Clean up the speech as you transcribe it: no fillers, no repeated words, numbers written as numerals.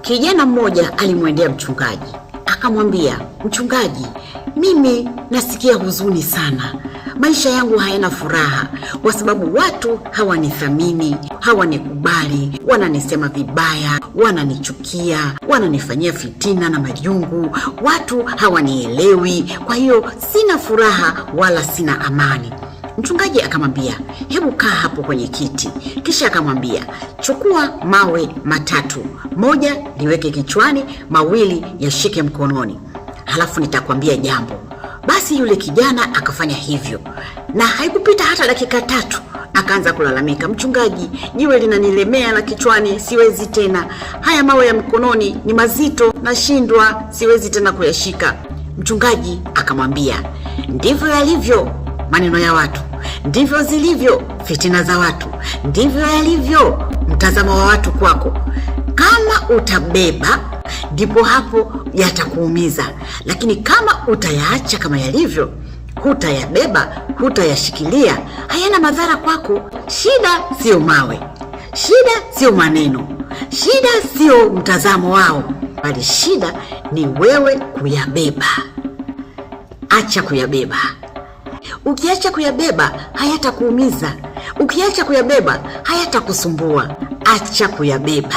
Kijana mmoja alimwendea mchungaji. Akamwambia, "Mchungaji, mimi nasikia huzuni sana. Maisha yangu hayana furaha kwa sababu watu hawanithamini, hawanikubali, wananisema vibaya, wananichukia, wananifanyia fitina na majungu. Watu hawanielewi, kwa hiyo sina furaha wala sina amani." Mchungaji akamwambia, "Hebu kaa hapo kwenye kiti." Kisha akamwambia, "Chukua mawe 3, 1 liweke kichwani, 2 yashike mkononi. Halafu nitakwambia jambo." Basi yule kijana akafanya hivyo, na haikupita hata dakika 3 akaanza kulalamika, "Mchungaji, jiwe linanilemea la kichwani, siwezi tena. Haya mawe ya mkononi ni mazito, nashindwa, siwezi tena kuyashika." Mchungaji akamwambia, "Ndivyo yalivyo maneno ya watu, ndivyo zilivyo fitina za watu, ndivyo yalivyo mtazamo wa watu kwako. Kama utabeba, ndipo hapo yatakuumiza, lakini kama utayaacha kama yalivyo, hutayabeba, hutayashikilia, hayana madhara kwako. Shida sio mawe, shida sio maneno, shida sio mtazamo wao, bali shida ni wewe kuyabeba. Acha kuyabeba. Ukiacha kuyabeba, hayatakuumiza. Ukiacha kuyabeba, hayatakusumbua. Acha kuyabeba."